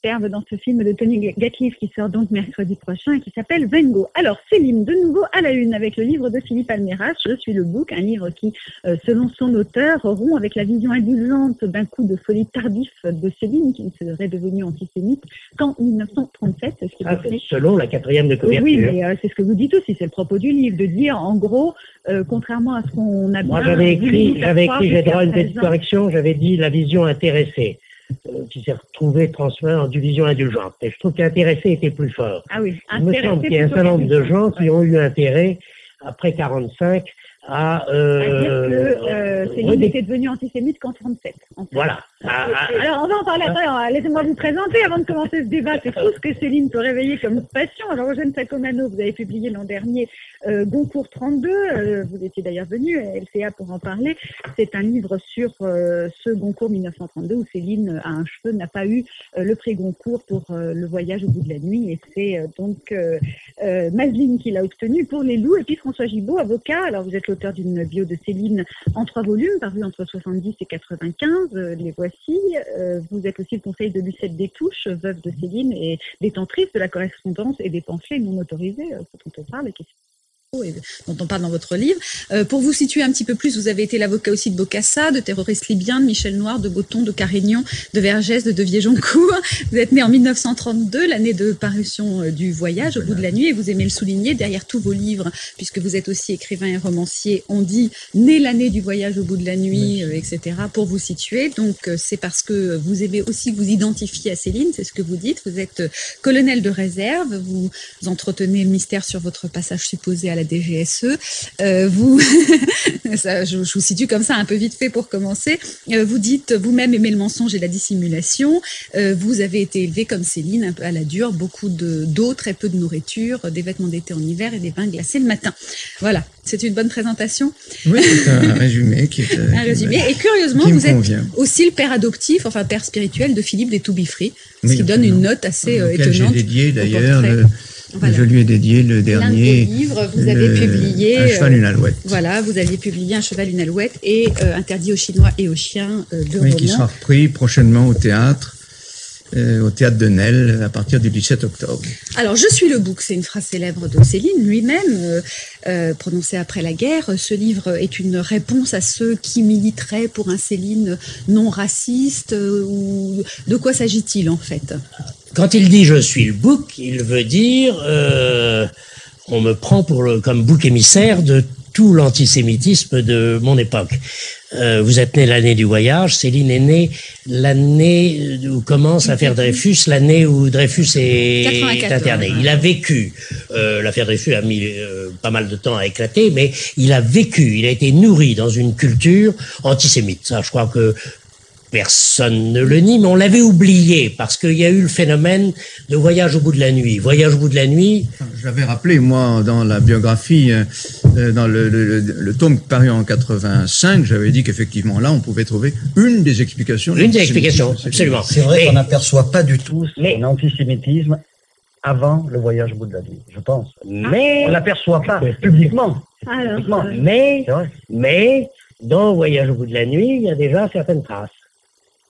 superbe dans ce film de Tony Gatliff qui sort donc mercredi prochain et qui s'appelle Van Gogh. Alors Céline, de nouveau à la une avec le livre de Philippe Alméras, Je suis le bouc, un livre qui, selon son auteur, rompt avec la vision indulgente d'un coup de folie tardif de Céline qui ne serait devenue antisémite qu'en 1937. Selon la 4e de couverture. Oui, mais c'est ce que vous dites aussi, c'est le propos du livre, de dire en gros, contrairement à ce qu'on a... Moi j'avais écrit, j'ai droit à une petite correction, j'avais dit la vision intéressée. Qui s'est retrouvé transformé en vision indulgente. Et je trouve qu'intéressé était plus fort. Ah oui, il me semble qu'il y a un certain nombre de gens qui ont eu intérêt, après 45, à dire que Céline était devenue antisémite qu'en 37. En fait. Voilà. Alors on va en parler après. Laissez-moi vous présenter avant de commencer ce débat. C'est fou ce que Céline peut réveiller comme passion. Alors Eugène Sacomano, vous avez publié l'an dernier Goncourt 32. Vous étiez d'ailleurs venu à LCA pour en parler. C'est un livre sur ce Goncourt 1932 où Céline a un cheveu, n'a pas eu le prix Goncourt pour Le voyage au bout de la nuit. Et c'est donc Maseline qui l'a obtenu pour Les Loups. Et puis François Gibault, avocat. Alors vous êtes l'auteur d'une bio de Céline en 3 volumes, parue entre 70 et 95. Les voici. Vous êtes aussi le conseil de Lucette Détouche, veuve de Céline et détentrice de la correspondance et des pamphlets non autorisés, dont on parle, et dont on parle dans votre livre. Pour vous situer un petit peu plus, vous avez été l'avocat aussi de Bokassa, de terroristes libyens, de Michel Noir, de Botton, de Carignan, de Vergès, de Devier-Joncourt. Vous êtes né en 1932, l'année de parution du Voyage au bout de la nuit, et vous aimez le souligner derrière tous vos livres, puisque vous êtes aussi écrivain et romancier. On dit né l'année du Voyage au bout de la nuit, etc. pour vous situer. Donc c'est parce que vous aimez aussi vous identifier à Céline, c'est ce que vous dites. Vous êtes colonel de réserve, vous entretenez le mystère sur votre passage supposé à la DGSE. Ça, je vous situe comme ça un peu vite fait pour commencer. Vous dites vous-même aimer le mensonge et la dissimulation. Vous avez été élevé comme Céline, un peu à la dure, beaucoup d'eau, très peu de nourriture, des vêtements d'été en hiver et des pains glacés le matin. Voilà, c'est une bonne présentation. Oui, c'est un résumé qui est un résumé. Et curieusement, vous êtes aussi le père adoptif, enfin père spirituel de Philippe des Toubifri, ce qui donne une note assez étonnante. J'ai dédié d'ailleurs voilà. Je lui ai dédié le dernier livre. Vous avez publié Un cheval, une alouette. Voilà, vous aviez publié Un cheval, une alouette et Interdit aux Chinois et aux chiens de romans. Qui sera repris prochainement au théâtre de Nesle à partir du 17 octobre. Alors, Je suis le bouc, c'est une phrase célèbre de Céline lui-même, prononcée après la guerre. Ce livre est une réponse à ceux qui militeraient pour un Céline non raciste. Ou de quoi s'agit-il en fait ? Quand il dit « je suis le bouc », il veut dire on me prend comme bouc émissaire de tout l'antisémitisme de mon époque. Vous êtes né l'année du voyage, Céline est née l'année où commence l'affaire Dreyfus, l'année où Dreyfus est interné. Il a vécu, l'affaire Dreyfus a mis pas mal de temps à éclater, mais il a vécu, il a été nourri dans une culture antisémite. Ça, je crois que personne ne le nie, mais on l'avait oublié parce qu'il y a eu le phénomène de Voyage au bout de la nuit. Voyage au bout de la nuit. Je l'avais rappelé, moi, dans la biographie, dans le tome paru en 85, j'avais dit qu'effectivement, là, on pouvait trouver une des explications. Une des explications, absolument. C'est vrai qu'on n'aperçoit pas du tout l'antisémitisme avant le Voyage au bout de la nuit, je pense. Mais on l'aperçoit pas publiquement. Alors, mais dans Voyage au bout de la nuit, il y a déjà certaines traces.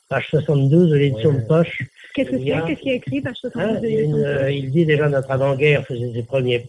Page 72 de l'édition de poche. Qu'est-ce que c'est ? Qu'est-ce qu'il y a écrit, page 72 de l'édition de poche ? Il dit déjà notre avant-guerre faisait ses premiers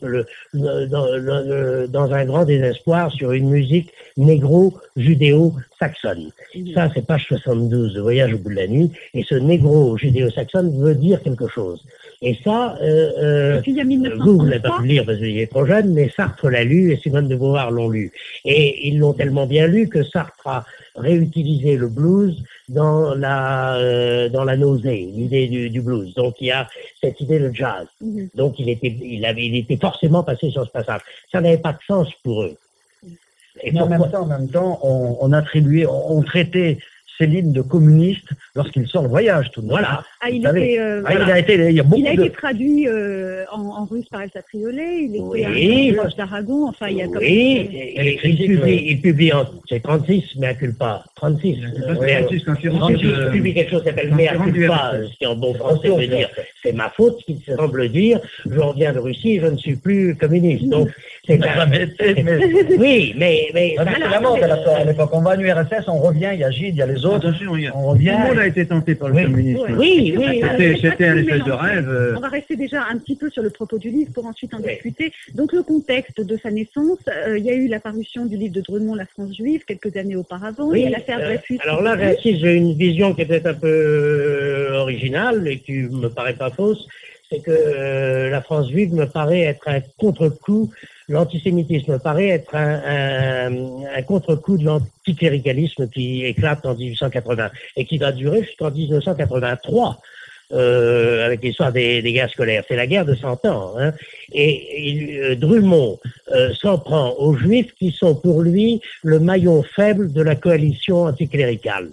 dans un grand désespoir sur une musique négro-judéo-saxonne. Ça, c'est page 72 de Voyage au bout de la nuit. Et ce négro-judéo-saxonne veut dire quelque chose. Et ça, vous n'avez pas pu le lire parce que vous êtes trop jeune, mais Sartre l'a lu et Simone de Beauvoir l'ont lu. Et ils l'ont tellement bien lu que Sartre a réutilisé le blues dans la nausée, l'idée du blues. Donc il y a cette idée de jazz. Donc il était forcément passé sur ce passage. Ça n'avait pas de sens pour eux. Et en même temps, on traitait Céline de communiste lorsqu'il sort le voyage, tout de même. Voilà. Il a été traduit en russe par Elsa Triolet, il était Georges d'Aragon, enfin il y a comme il publie c'est 36, Mea culpa. 36. Il publie quelque chose qui s'appelle Mea culpa, ce qui en bon français veut dire c'est ma faute, qui semble dire je reviens de Russie, je ne suis plus communiste. Donc C'est jamais été, mais... Oui, mais C'est la mode à l'époque. On va à l'URSS, on revient, il y a Gide, il y a les autres. Attention, On revient. tout le monde a été tenté par le communisme. oui. C'était un espèce de rêve. On va rester déjà un petit peu sur le propos du livre pour ensuite en discuter. Donc le contexte de sa naissance, il y a eu la parution du livre de Drummond, La France juive, quelques années auparavant. Il y a l'affaire Dreyfus. Alors là, j'ai une vision qui était un peu originale et qui me paraît pas fausse. C'est que la France juive me paraît être un contre-coup, l'antisémitisme me paraît être un contre-coup de l'anticléricalisme qui éclate en 1880 et qui va durer jusqu'en 1983. Avec l'histoire des guerres scolaires. C'est la guerre de 100 ans. Hein. Et Drummond s'en prend aux Juifs qui sont pour lui le maillon faible de la coalition anticléricale.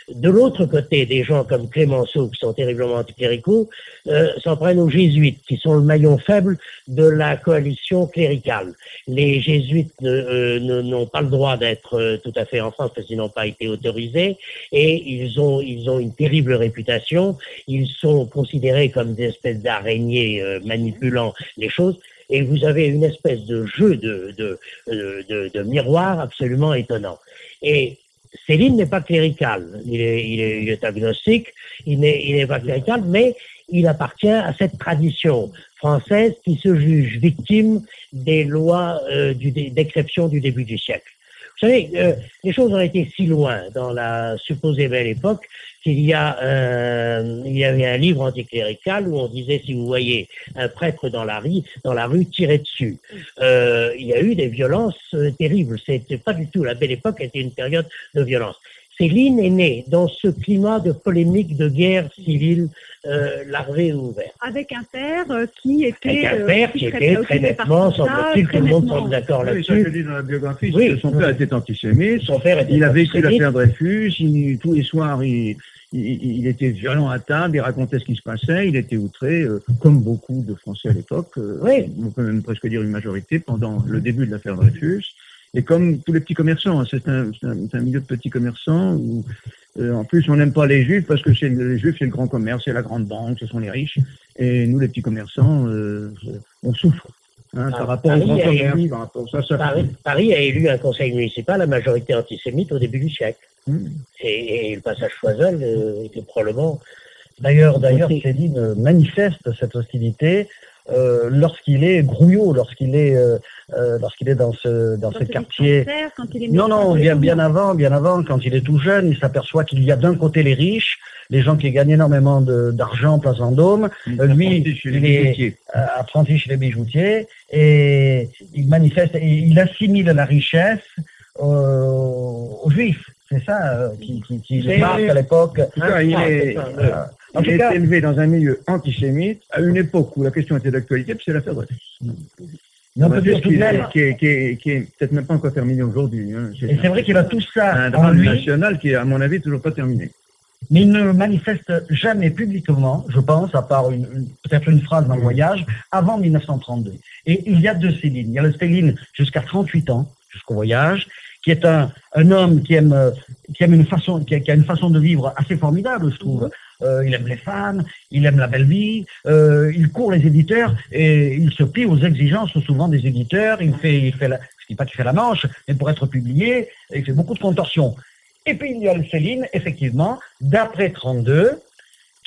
De l'autre côté, des gens comme Clémenceau, qui sont terriblement anticléricaux, s'en prennent aux jésuites, qui sont le maillon faible de la coalition cléricale. Les jésuites n'ont pas le droit d'être tout à fait en France parce qu'ils n'ont pas été autorisés et ils ont une terrible réputation. Ils sont considérés comme des espèces d'araignées manipulant les choses. Et vous avez une espèce de jeu de miroir absolument étonnant. Et Céline n'est pas clérical, il est agnostique, il n'est pas clérical, mais il appartient à cette tradition française qui se juge victime des lois d'exception du début du siècle. Vous savez, les choses ont été si loin dans la supposée belle époque qu'il y avait un livre anticlérical où on disait si vous voyez un prêtre dans la rue, tirez dessus. Il y a eu des violences terribles. C'était pas du tout la belle époque, était une période de violence. Céline est née dans ce climat de polémique, de guerre civile larvée et ouverte. Avec un père qui était... Avec un père qui était très nettement, semble-t-il, tout le monde semble d'accord là-dessus. Oui, ça je dis dans la biographie, son père était antisémite, son père était il a vécu l'affaire Dreyfus, tous les soirs il était violent à table, il racontait ce qui se passait, il était outré, comme beaucoup de Français à l'époque, on peut même presque dire une majorité, pendant le début de l'affaire Dreyfus. Et comme tous les petits commerçants, c'est un milieu de petits commerçants où, en plus, on n'aime pas les Juifs parce que les Juifs, c'est le grand commerce, c'est la grande banque, ce sont les riches. Et nous, les petits commerçants, on souffre. Par rapport au grand commerce, par rapport à ça. Paris a élu un conseil municipal à majorité antisémite au début du siècle. Et le passage Choiseul était probablement... D'ailleurs, Céline manifeste cette hostilité lorsqu'il est Grouillot, lorsqu'il est dans ce quartier. Non, bien avant, quand il est tout jeune, il s'aperçoit qu'il y a d'un côté les riches, les gens qui gagnent énormément d'argent, place Vendôme. Lui, il est apprenti chez les bijoutiers et il manifeste, et il assimile la richesse aux Juifs. C'est ça qui le marque à l'époque. Il est élevé dans un milieu antisémite à une époque où la question était d'actualité, puis c'est l'affaire Dreyfus. Mais on peut dire tout de même qui est peut-être même pas encore terminé aujourd'hui. Et c'est vrai qu'il a tout ça un drame national qui est, à mon avis, toujours pas terminé. Mais il ne manifeste jamais publiquement, je pense, à part peut-être une phrase dans le voyage, avant 1932. Et il y a deux Céline. Il y a le Céline jusqu'à 38 ans, jusqu'au voyage, qui est un homme qui a une façon de vivre assez formidable, je trouve. Il aime les femmes, il aime la belle vie, il court les éditeurs et il se plie aux exigences souvent des éditeurs. Je dis pas qu'il fait la manche, mais pour être publié, il fait beaucoup de contorsions. Et puis il y a le Céline, effectivement, d'après 32,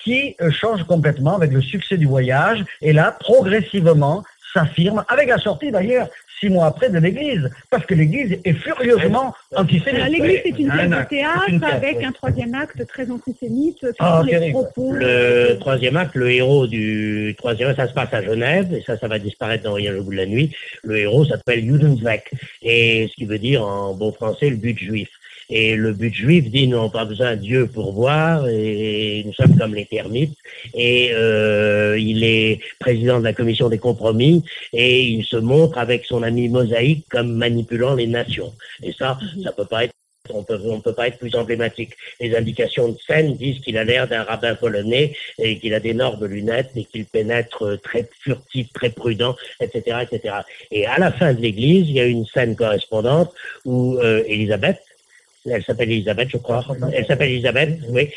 qui change complètement avec le succès du voyage et là, progressivement, s'affirme, avec la sortie d'ailleurs, 6 mois après, de l'Église, parce que l'Église est furieusement antisémite. L'Église, c'est une pièce de théâtre avec un troisième acte très antisémite. Le troisième acte, le héros du troisième acte, ça se passe à Genève, et ça va disparaître dans Rien le bout de la nuit. Le héros s'appelle Judenweg, et ce qui veut dire en bon français le but juif. Et le but juif dit nous n'avons pas besoin de Dieu pour voir et nous sommes comme les termites. Et il est président de la commission des compromis et il se montre avec son ami Mosaïque comme manipulant les nations. Et ça peut pas être, on peut pas être plus emblématique. Les indications de scène disent qu'il a l'air d'un rabbin polonais et qu'il a d'énormes lunettes et qu'il pénètre très furtif, très prudent, etc., etc. Et à la fin de l'église, il y a une scène correspondante où Élisabeth, elle s'appelle Elisabeth, je crois. Elle s'appelle Elisabeth, oui.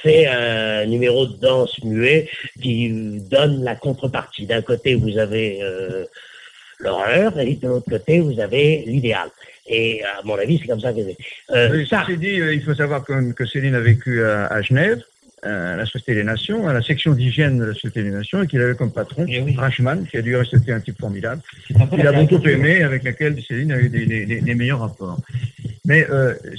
Fait un numéro de danse muet qui donne la contrepartie. D'un côté, vous avez l'horreur, et de l'autre côté, vous avez l'idéal. Et à mon avis, c'est comme ça que c'est. Ceci dit, il faut savoir que Céline a vécu à Genève, à la Société des Nations, à la section d'hygiène de la Société des Nations, et qu'il avait comme patron Rachman, qui a dû rester un type formidable. Il a beaucoup aimé, avec laquelle Céline a eu des meilleurs rapports. Mais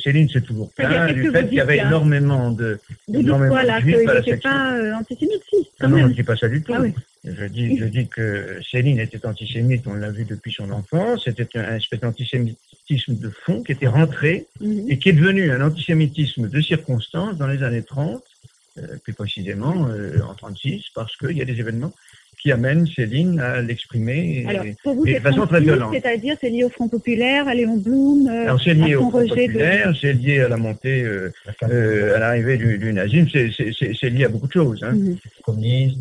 Céline s'est toujours plaint du fait qu'il y avait énormément de juifs à la section. Pas antisémite, si. Non, je ne dis pas ça du tout. Ah oui. Je dis que Céline était antisémite, on l'a vu depuis son enfance. C'était un espèce d'antisémitisme de fond qui était rentré et qui est devenu un antisémitisme de circonstance dans les années 30, plus précisément en 36, parce qu'il y a des événements qui amènent Céline à l'exprimer de façon très violente. C'est-à-dire, c'est lié au Front populaire, à Léon Blum, alors c'est lié au Front populaire, c'est lié à la montée, à l'arrivée du nazisme, c'est lié à beaucoup de choses. Hein.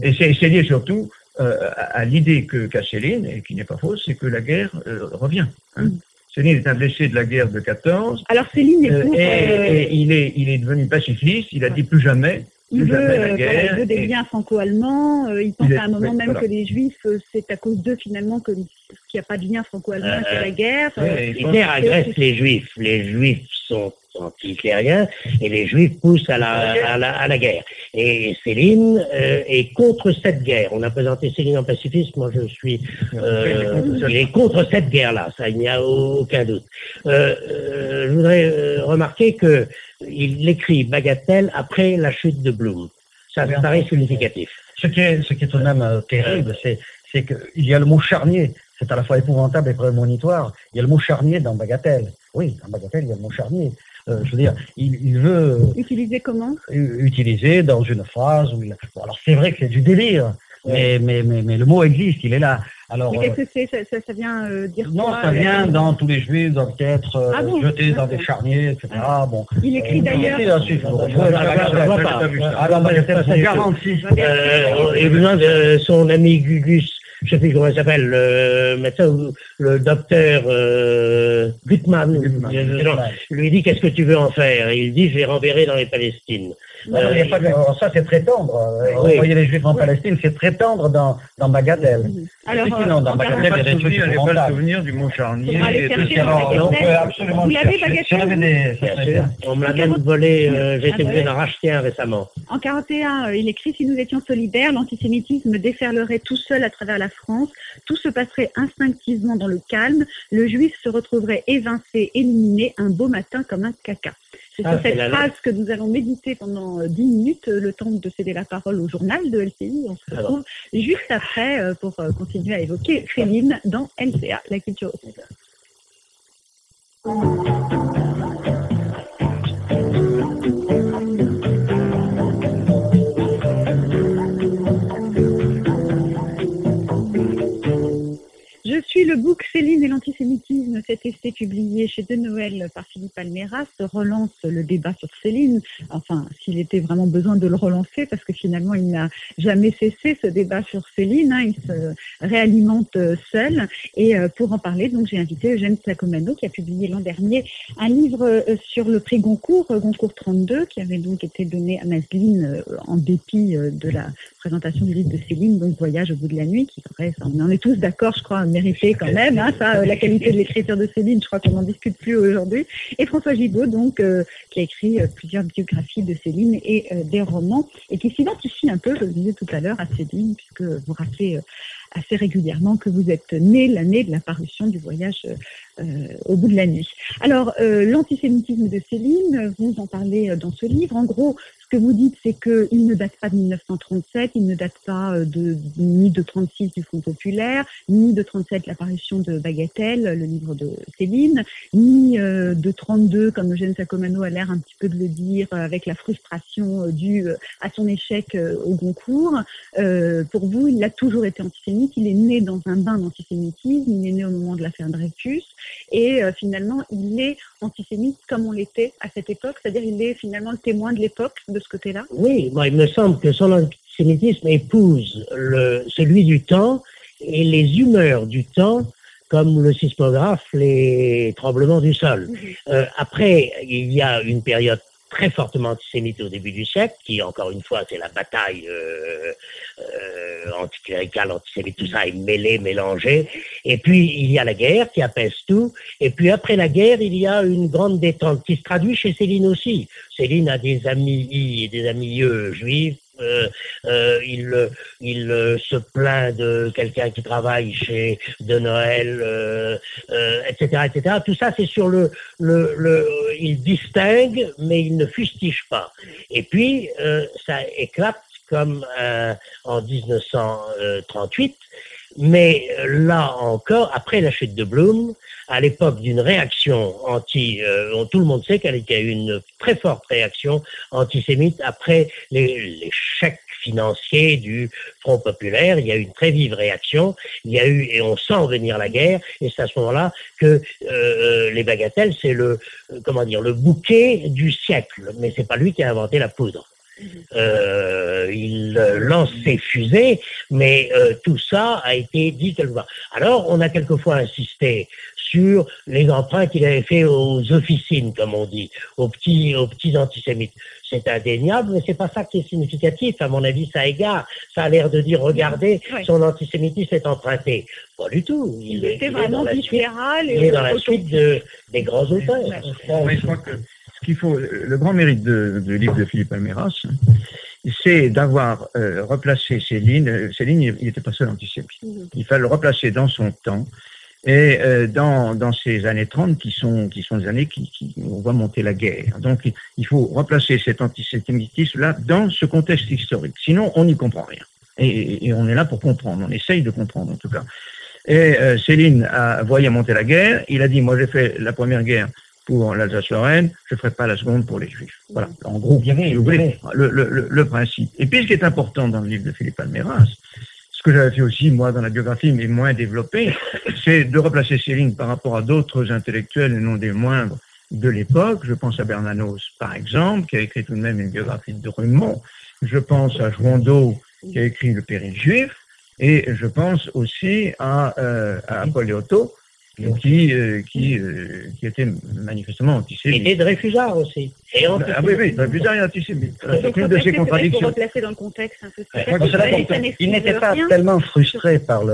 Et c'est lié surtout à l'idée qu'a Céline, et qui n'est pas fausse, c'est que la guerre revient. Hein. Céline est un blessé de la guerre de 14. Alors Céline est pour... et il est devenu pacifiste, il a dit plus jamais. Il veut des liens franco-allemands. Il pense à un moment même que les Juifs, c'est à cause d'eux finalement qu'il n'y a pas de lien franco-allemand, c'est la guerre. Hitler agresse les Juifs. Les Juifs sont anti-hitlériens et les Juifs poussent à la guerre. Et Céline est contre cette guerre. On a présenté Céline en pacifiste. Moi, je suis... il est contre cette guerre-là. Ça, il n'y a aucun doute. Je voudrais remarquer que il écrit Bagatelle après la chute de Blum. Ça paraît significatif. Ce qui est tout de même terrible, c'est qu'il y a le mot charnier. C'est à la fois épouvantable et prémonitoire. Il y a le mot charnier dans Bagatelle. Oui, dans Bagatelle, il y a le mot charnier. Je veux dire, il veut... Utiliser comment? Utiliser dans une phrase où bon, alors c'est vrai que c'est du délire, mais le mot existe, il est là. Alors, mais qu'est-ce que c'est? Ça vient dire non, quoi? Ça vient dans tous les juifs doivent être jetés dans des charniers, etc. Bon. Il écrit d'ailleurs... c'est 46. Il demande son ami Gugus, je ne sais plus comment il s'appelle, le médecin, le docteur Gutmann, lui dit qu'est-ce que tu veux en faire? Il dit je les renverrai dans les Palestines. Ça c'est très tendre. Envoyer les Juifs en Palestine, c'est très tendre dans Bagatelle. Alors, dans Bagatelle, il y a des trucs pas le souvenir du mot charnier. On peut absolument vous l'avez, Bagatelle? On me l'a même volé, j'ai été obligé d'en racheter un récemment. En 41, il écrit « Si nous étions solidaires, l'antisémitisme déferlerait tout seul à travers la France, tout se passerait instinctivement dans le calme, le juif se retrouverait évincé, éliminé, un beau matin comme un caca ». C'est sur cette phrase que nous allons méditer pendant 10 minutes, le temps de céder la parole au journal de LCI. On se retrouve juste après pour continuer à évoquer Céline dans LCA, la culture au cinéma. Je suis le book Céline et l'antisémitisme. Cet essai publié chez De Noël par Philippe Almeras relance le débat sur Céline. Enfin, s'il était vraiment besoin de le relancer, parce que finalement, il n'a jamais cessé ce débat sur Céline. Il se réalimente seul. Et pour en parler, donc, j'ai invité Eugène Sacomano, qui a publié l'an dernier un livre sur le prix Goncourt, Goncourt 32, qui avait donc été donné à Masseline en dépit de la présentation du livre de Céline, donc Voyage au bout de la nuit, qui pourrait, on en est tous d'accord, je crois, mérité quand même, ça, la qualité de l'écriture de Céline, je crois qu'on n'en discute plus aujourd'hui. Et François Gibault, donc, qui a écrit plusieurs biographies de Céline et des romans, et qui s'identifie un peu, je le disais tout à l'heure, à Céline, puisque vous rappelez assez régulièrement que vous êtes né l'année de la parution du Voyage au bout de la nuit. Alors, l'antisémitisme de Céline, vous en parlez dans ce livre. En gros, ce que vous dites, c'est qu'il ne date pas de 1937, il ne date pas ni de 36 du Front populaire, ni de 37 l'apparition de Bagatelle, le livre de Céline, ni de 32, comme Eugène Sacomano a l'air un petit peu de le dire, avec la frustration due à son échec au Goncourt. Pour vous, il a toujours été antisémite, il est né dans un bain d'antisémitisme, il est né au moment de l'affaire Dreyfus, et finalement, il est antisémite comme on l'était à cette époque, c'est-à-dire il est finalement le témoin de l'époque, de ce côté-là. Oui, moi, il me semble que son antisémitisme épouse celui du temps et les humeurs du temps, comme le sismographe, les tremblements du sol. Après, il y a une période très fortement antisémite au début du siècle, qui, encore une fois, c'est la bataille anticléricale, antisémite, tout ça est mêlé, mélangé. Et puis, il y a la guerre qui apaise tout. Et puis, après la guerre, il y a une grande détente qui se traduit chez Céline aussi. Céline a des amis et des amis juifs. Il se plaint de quelqu'un qui travaille chez De Noël, etc., etc. Tout ça, c'est sur il distingue, mais il ne fustige pas. Et puis, ça éclate comme en 1938. Mais là encore, après la chute de Blum, à l'époque d'une réaction tout le monde sait qu'il y a eu une très forte réaction antisémite après les chèques financiers du Front populaire. Il y a eu une très vive réaction. Et on sent venir la guerre. Et c'est à ce moment-là que les bagatelles, c'est le bouquet du siècle. Mais c'est pas lui qui a inventé la poudre. Il lance ses fusées, mais tout ça a été dit quelquefois. Alors, on a quelquefois insisté sur les emprunts qu'il avait fait aux officines, comme on dit, aux petits antisémites. C'est indéniable, mais c'est pas ça qui est significatif. À mon avis, ça égare. Ça a l'air de dire, regardez, son antisémitisme est emprunté. Pas du tout. Il est vraiment viscéral. Il est dans la suite des grands auteurs. Oui, je crois que le grand mérite du livre de Philippe Alméras, c'est d'avoir replacé Céline. Céline, il n'était pas seul antisémite. Il fallait le replacer dans son temps et dans ces années 30 qui sont des années où on voit monter la guerre. Donc, il faut replacer cet antisémitisme-là dans ce contexte historique. Sinon, on n'y comprend rien. Et on est là pour comprendre. On essaye de comprendre, en tout cas. Et Céline voyait monter la guerre. Il a dit, moi, j'ai fait la première guerre pour l'Alsace-Lorraine, je ne ferai pas la seconde pour les Juifs. Voilà, en gros, le principe. Et puis, ce qui est important dans le livre de Philippe Alméras, ce que j'avais fait aussi, moi, dans la biographie, mais moins développé, c'est de replacer Céline par rapport à d'autres intellectuels, et non des moindres, de l'époque. Je pense à Bernanos, par exemple, qui a écrit tout de même une biographie de Drummond. Je pense à Jouandeau, qui a écrit Le Péril juif. Et je pense aussi à Paul Léoto, qui était manifestement antisémite. Et de Dreyfusard aussi. Oui, Dreyfusard est antisémite. C'est une de ses contradictions. Pour replacer dans le contexte un peu. Il n'était pas tellement frustré par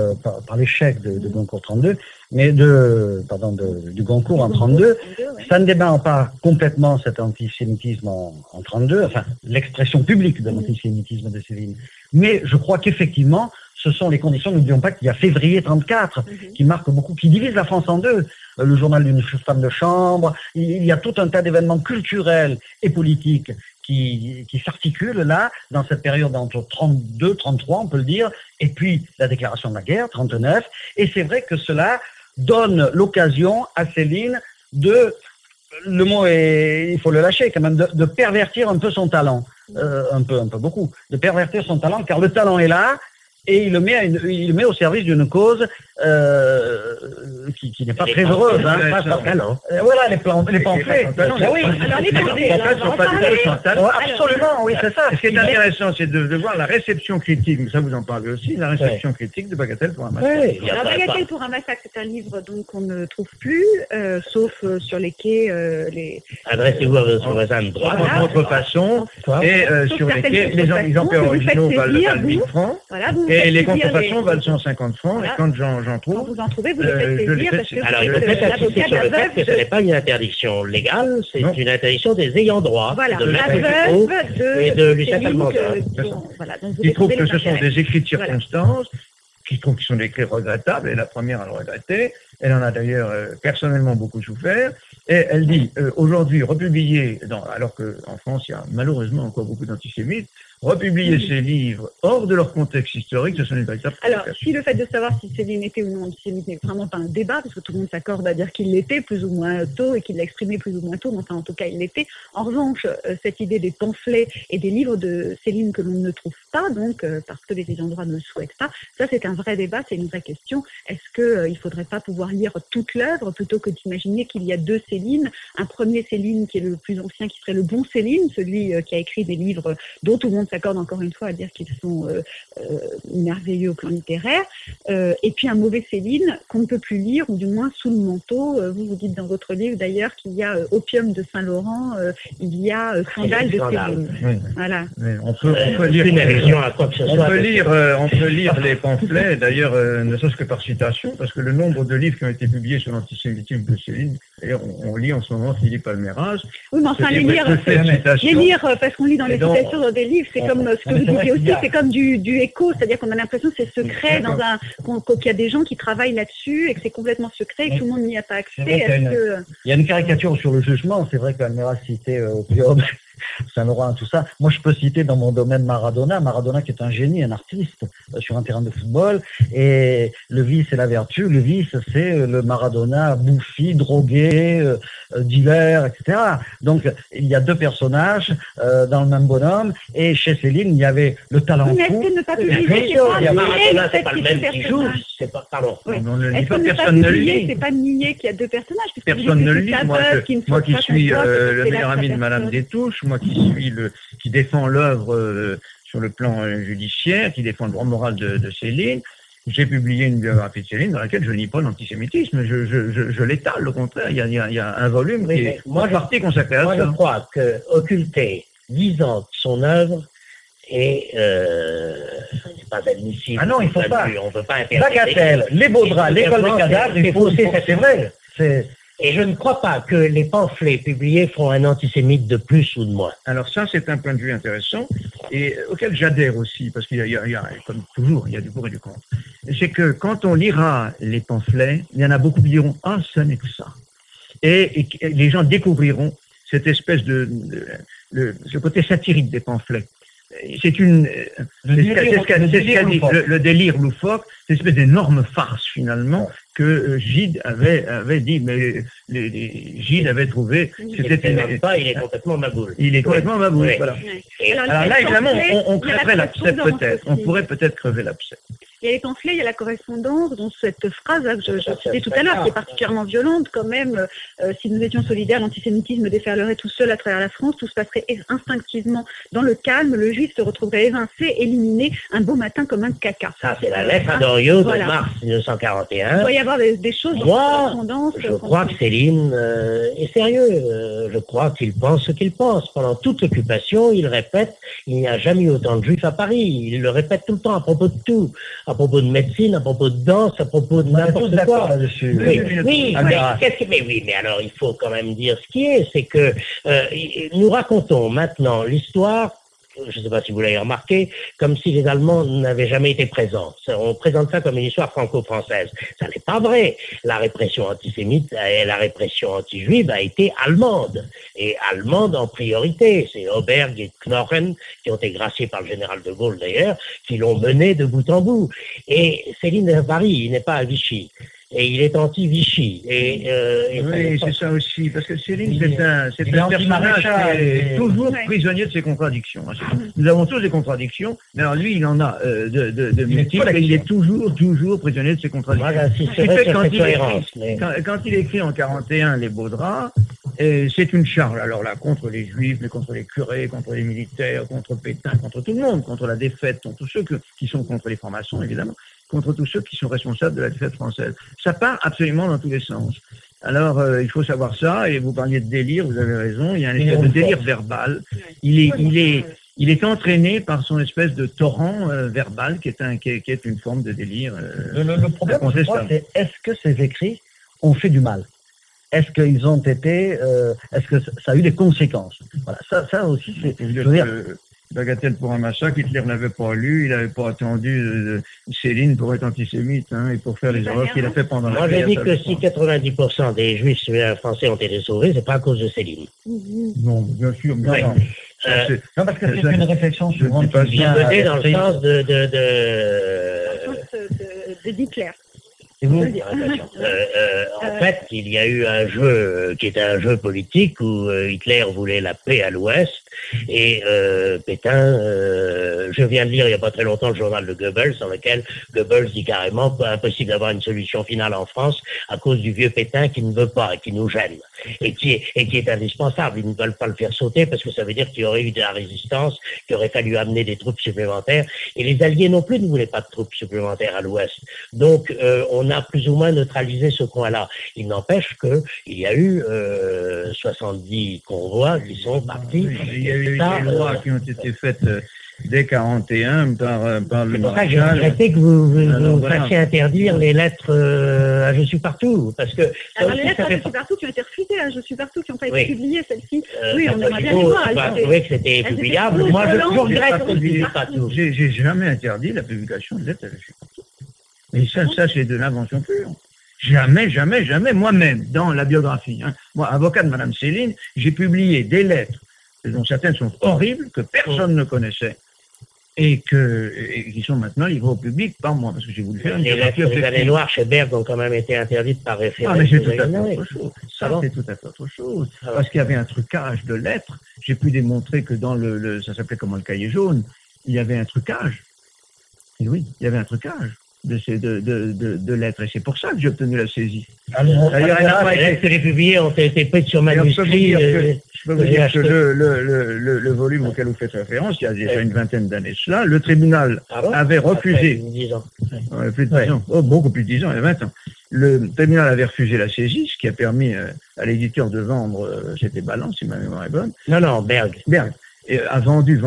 l'échec de Goncourt 32, mais du Goncourt en 32. Ça ne débat pas complètement cet antisémitisme en 32, enfin, l'expression publique de l'antisémitisme de Céline. Mais je crois qu'effectivement, ce sont les conditions, n'oublions pas qu'il y a février 34, qui marque beaucoup, qui divise la France en deux. Le journal d'une femme de chambre, il y a tout un tas d'événements culturels et politiques qui s'articulent là, dans cette période entre 32, 33, on peut le dire, et puis la déclaration de la guerre, 39. Et c'est vrai que cela donne l'occasion à Céline le mot est, il faut le lâcher quand même, de pervertir un peu son talent. Un peu beaucoup. De pervertir son talent, car le talent est là, et il le met au service d'une cause qui n'est pas très heureuse. Voilà, les pamphlets. Oui, alors les pamphlets, absolument, oui, c'est ça. Ce qui est intéressant, c'est de voir la réception critique, mais ça vous en parlez aussi, la réception critique de Bagatelle pour un massacre. Alors, Bagatelle pour un massacre, c'est un livre donc qu'on ne trouve plus, sauf sur les quais. Adressez-vous à votre voisin de droite. De votre façon, et sur les quais, les exemplaires originaux valent 1000 francs. Et les contrefaçons valent 150 francs, et quand j'en trouve, quand vous en trouvez, vous le faites saisir, parce que alors, il faut insister sur le fait que ce n'est pas une interdiction légale, c'est une interdiction des ayants droit. Voilà, de la veuve et de Lucien Salmantin. Qui trouve que ce sont des écrits de circonstances, qui trouve qu'ils sont des écrits regrettables, et la première à le regretter. Elle en a d'ailleurs personnellement beaucoup souffert. Et elle dit, aujourd'hui, republier, alors qu'en France, il y a malheureusement encore beaucoup d'antisémites, republier ces livres hors de leur contexte historique, ce sont une véritable Alors, si le fait de savoir si Céline était ou non antisémite n'est vraiment pas un débat, parce que tout le monde s'accorde à dire qu'il l'était plus ou moins tôt et qu'il l'a exprimé plus ou moins tôt, mais enfin, en tout cas, il l'était. En revanche, cette idée des pamphlets et des livres de Céline que l'on ne trouve pas, donc, parce que les ayants droit ne le souhaitent pas, ça, c'est un vrai débat, c'est une vraie question. Est-ce qu'il ne faudrait pas pouvoir lire toute l'œuvre plutôt que d'imaginer qu'il y a deux Céline, un premier Céline qui est le plus ancien, qui serait le bon Céline, celui qui a écrit des livres dont tout le monde monde s'accorde encore une fois à dire qu'ils sont merveilleux au plan littéraire. Et puis un mauvais Céline qu'on ne peut plus lire, ou du moins sous le manteau. Vous dites dans votre livre d'ailleurs qu'il y a Opium de Saint-Laurent, il y a Scandale de Céline. Oui. Voilà. Oui, on peut lire Une allusion à quoi que ce On soit. peut lire les pamphlets, d'ailleurs, ne serait-ce que par citation, parce que le nombre de livres qui ont été publiés sur l'antisémitisme de Céline, et on lit en ce moment Philippe Alméraz. Oui, mais enfin, les lire, parce qu'on lit dans les citations dans des livres, c'est comme ce que vous disiez aussi, c'est comme du écho, c'est-à-dire qu'on a l'impression que c'est secret, qu'il y a des gens qui travaillent là-dessus, et que c'est complètement secret, et que tout le monde n'y a pas accès. Il y a une caricature sur le jugement, c'est vrai qu'Alméraz citait Opium, Saint-Laurent, tout ça. Moi, je peux citer dans mon domaine Maradona qui est un génie, un artiste sur un terrain de football. Et le vice et la vertu. Le vice, c'est le Maradona bouffi, drogué, dealer, etc. Donc, il y a deux personnages dans le même bonhomme. Et chez Céline, il y avait le talent mais fou. est-ce que ne pas publier, Maradona, c'est pas le même qui joue. C'est pas, pardon. Oui. On ne le dit Est-ce pas, que personne ne le publier, lit. c'est pas nier qu'il y a deux personnages? Personne ne le lit. Moi qui suis le meilleur ami de Madame Destouches, moi qui défend l'œuvre sur le plan judiciaire, qui défend le droit moral de Céline, j'ai publié une biographie de Céline dans laquelle je nie pas l'antisémitisme, je l'étale, au contraire. Il y a un volume qui est partie consacré à ça. Moi, je crois que occulter 10 ans de son œuvre est pas admissible. Ah non, il faut pas. On peut pas interpréter. Bagatelle, les beaux draps, l'école des cadavres, c'est vrai. Et je ne crois pas que les pamphlets publiés font un antisémite de plus ou de moins. Alors ça, c'est un point de vue intéressant et auquel j'adhère aussi, parce qu'il y a, comme toujours, il y a du pour et du contre. C'est que quand on lira les pamphlets, il y en a beaucoup qui diront « Ah, ce n'est que ça ». Et les gens découvriront cette espèce ce côté satirique des pamphlets. C'est le délire loufoque, c'est une espèce d'énorme farce finalement que Gide avait dit, mais Gide avait trouvé. Il est complètement maboule. Il est complètement maboule, Oui. voilà. Et Alors, là, évidemment, on crèverait l'abcès correspondance peut-être. On aussi. pourrait peut-être crever l'abcès. Il y a les pamphlets, il y a la correspondance, dont cette phrase que je citais tout à l'heure, qui est particulièrement violente quand même. Si nous étions solidaires, l'antisémitisme déferlerait tout seul à travers la France, tout se passerait instinctivement dans le calme, le juif se retrouverait évincé, éliminé, un beau matin comme un caca. Ça, c'est la lettre à Doriot Voilà. de mars 1941. Il doit y avoir des choses dans la correspondance. Je crois que Céline est sérieux. Je crois qu'il pense ce qu'il pense. Pendant toute l'occupation, il répète, il n'y a jamais eu autant de juifs à Paris. Il le répète tout le temps à propos de tout. À propos de médecine, à propos de danse, à propos de n'importe quoi. Là-dessus. Mais alors il faut quand même dire ce qui est, c'est que nous racontons maintenant l'histoire, je ne sais pas si vous l'avez remarqué, comme si les Allemands n'avaient jamais été présents. On présente ça comme une histoire franco-française. Ça n'est pas vrai. La répression antisémite et la répression anti-juive a été allemande. Et allemande en priorité. C'est Auberg et Knochen, qui ont été graciés par le général de Gaulle d'ailleurs, qui l'ont mené de bout en bout. Et Céline est à Paris, il n'est pas à Vichy. Et il est anti-Vichy. Oui, c'est ça aussi, parce que Céline, c'est un personnage qui est toujours prisonnier de ses contradictions. Nous avons tous des contradictions, mais alors lui, il en a de multiples, et il est toujours prisonnier de ses contradictions. Voilà, si c'est vrai sur cette cohérence. Quand il écrit en 41 Les Beaux Draps, c'est une charge, alors là, contre les Juifs, mais contre les curés, contre les militaires, contre Pétain, contre tout le monde, contre la défaite, contre tous ceux qui sont contre les francs-maçons, évidemment, contre tous ceux qui sont responsables de la défaite française. Ça part absolument dans tous les sens. Alors, il faut savoir ça, et vous parliez de délire, vous avez raison, il y a un espèce de délire verbal. Il est entraîné par son espèce de torrent verbal qui est une forme de délire. Le problème, je crois, c'est est-ce que ces écrits ont fait du mal? Est-ce qu'ils ont été, est-ce que ça a eu des conséquences? Voilà, ça aussi, c'est. Bagatelle pour un massacre, Hitler n'avait pas lu, il n'avait pas attendu Céline pour être antisémite et pour faire les erreurs qu'il a fait pendant la guerre. Moi, je dis que si 90% des juifs français ont été sauvés, c'est pas à cause de Céline. Non, bien sûr. Mais non, parce que c'est une réflexion souvent qui vient dans le sens d'Hitler. Et vous? En fait, il y a eu un jeu qui était un jeu politique où Hitler voulait la paix à l'Ouest et Pétain, je viens de lire il n'y a pas très longtemps le journal de Goebbels dans lequel Goebbels dit carrément impossible d'avoir une solution finale en France à cause du vieux Pétain qui ne veut pas et qui nous gêne et qui est indispensable. Ils ne veulent pas le faire sauter parce que ça veut dire qu'il y aurait eu de la résistance, qu'il aurait fallu amener des troupes supplémentaires et les Alliés non plus ne voulaient pas de troupes supplémentaires à l'Ouest. Donc on a plus ou moins neutralisé ce coin-là. Il n'empêche qu'il y a eu 70 convois qui sont partis. Il y a eu des lois qui ont été faites dès 41 par le C'est pour ça que j'ai maréchal. regretté que vous Voilà. fassiez interdire les lettres à Je suis partout, parce que ça Alors, aussi, les lettres ça à fait Je suis partout qui ont été refusées, à Je suis partout, qui n'ont pas Oui. été publiées, celles-ci. Oui, on aimerait bien il les faut voir. elles étaient- trouver que c'était elles étaient publiable. trop Moi, je violentes, regrette elles que étaient vous ne trop pas tout. J'ai jamais interdit la publication de lettres à Je suis partout. Et ça c'est de l'invention pure. Jamais, jamais, jamais, moi-même, dans la biographie, hein, moi, avocat de Madame Céline, j'ai publié des lettres dont certaines sont horribles, que personne ne connaissait, et qui sont maintenant livrées au public par moi, parce que j'ai voulu faire une Les lettres biographie des années objective. noires chez Berg ont quand même été interdites par référé. Ah, mais c'est tout à fait Oui. autre chose. Ah Ça, bon c'est tout à fait autre chose. Ah ouais. Parce qu'il y avait un trucage de lettres. J'ai pu démontrer que dans ça s'appelait comment, le cahier jaune, il y avait un trucage. Et oui, il y avait un trucage de lettres. Et c'est pour ça que j'ai obtenu la saisie. Alors, D'ailleurs, elle n'a pas Les lettres que j'ai publiées ont été prises sur Et je peux vous manuscrit. dire je peux vous j'ai dire que acheté. le volume auquel vous faites référence, il y a déjà une vingtaine d'années de cela, le tribunal Ah bon avait refusé, Après 10 ans. plus de 10 Ouais. ans, beaucoup plus de 10 ans, il y a 20 ans, le tribunal avait refusé la saisie, ce qui a permis à l'éditeur de vendre, c'était Ballant, si ma mémoire est bonne, Non, Berg. Berg, a vendu,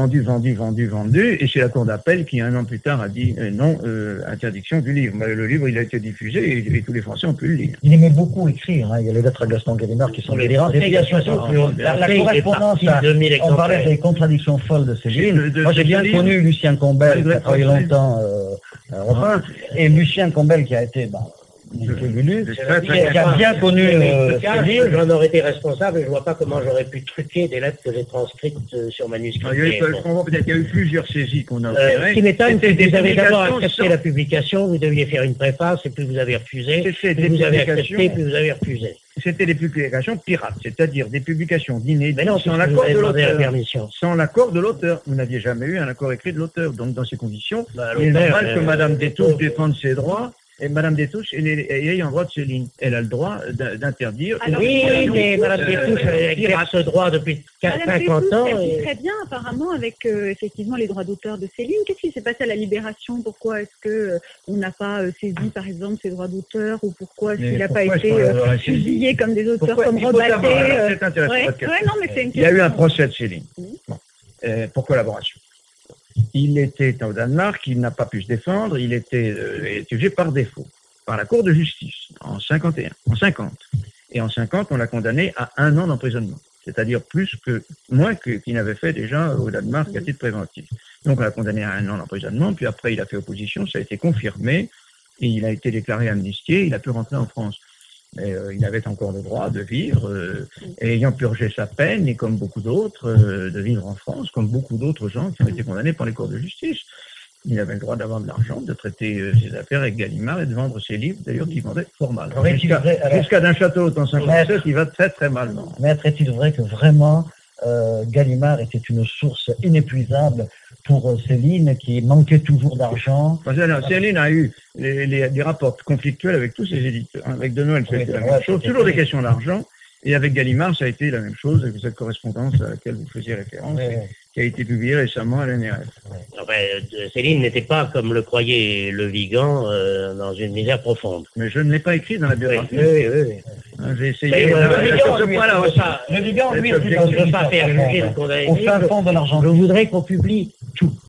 et c'est la cour d'appel qui, un an plus tard, a dit non, interdiction du livre. Mais le livre, il a été diffusé et tous les Français ont pu le lire. il aimait beaucoup écrire. Hein. Il y a les lettres à Gaston Gallimard qui sont délirantes. Et puis il y a surtout la correspondance. On parlait des contradictions folles de Céline. Moi, j'ai bien connu Lucien Combel, qui a travaillé longtemps à Europe 1, et Lucien Combel, qui a été Lulu, qui a bien connu Céline. J'en aurais été responsable et je vois pas comment j'aurais pu truquer des lettres que j'ai transcrites sur manuscrit. Je comprends peut-être qu'il y a eu plusieurs saisies qu'on a Ce opérées. qui m'étonne, c'est que vous avez d'abord publications accepté la publication, vous deviez faire une préface, et puis vous avez refusé, C'était puis des vous avez publications. accepté, puis vous avez refusé. C'était des publications pirates, c'est-à-dire des publications Mais d'inédits non, sans vous l'accord avez de demandé la l'auteur. permission. Sans l'accord de l'auteur. Vous n'aviez jamais eu un accord écrit de l'auteur. Donc, dans ces conditions, Bah, il est l'auteur, normal que Madame Détouche l'auteur. défende ses droits. Et Madame Détouche, elle est ayant droit de Céline. Elle a le droit d'interdire. Alors, Oui, mais Madame Détouche exerce ce droit depuis Madame 50 Détouche, ans. elle vit et- très bien apparemment avec effectivement les droits d'auteur de Céline. Qu'est-ce qui s'est passé à la Libération? Pourquoi est-ce que on n'a pas saisi par exemple ses droits d'auteur, ou pourquoi est-ce Mais qu'il n'a pas pourquoi été est-ce qu'on l'aurait saisi fusillé comme des auteurs Pourquoi comme il faut savoir, alors, Robaté? c'est intéressant, Ouais, votre question. non, mais c'est une Il y a eu question. un procès de Céline. Bon. Pour collaboration. Il était au Danemark, il n'a pas pu se défendre, il était jugé par défaut, par la Cour de justice, en 51, en 50. Et en 50, on l'a condamné à 1 an d'emprisonnement. C'est-à-dire moins qu'il n'avait fait déjà au Danemark à titre préventif. Donc on l'a condamné à 1 an d'emprisonnement, puis après il a fait opposition, ça a été confirmé, et il a été déclaré amnistié, il a pu rentrer en France. Mais il avait encore le droit de vivre, et ayant purgé sa peine, et comme beaucoup d'autres, de vivre en France, comme beaucoup d'autres gens qui ont été condamnés par les cours de justice. Il avait le droit d'avoir de l'argent, de traiter ses affaires avec Gallimard et de vendre ses livres, d'ailleurs, qu'il vendait fort mal. Jusqu'à d'un château en 57, il va très très mal. Non. Maître, est-il vrai que vraiment Gallimard était une source inépuisable pour Céline, qui manquait toujours d'argent? Céline a eu des rapports conflictuels avec tous ses éditeurs. Avec De Noël, c'était la même chose. Toujours des questions d'argent. Et avec Gallimard, ça a été la même chose, avec cette correspondance à laquelle vous faisiez référence, qui a été publiée récemment à l'NRF. Enfin, Céline n'était pas, comme le croyait Le Vigan, dans une misère profonde. Mais je ne l'ai pas écrit dans la biographie. Oui. J'ai essayé. Le Vigan, lui, Je ne veux pas faire juger le condamné. au fin fond de l'Argentine. Je voudrais qu'on publie tout.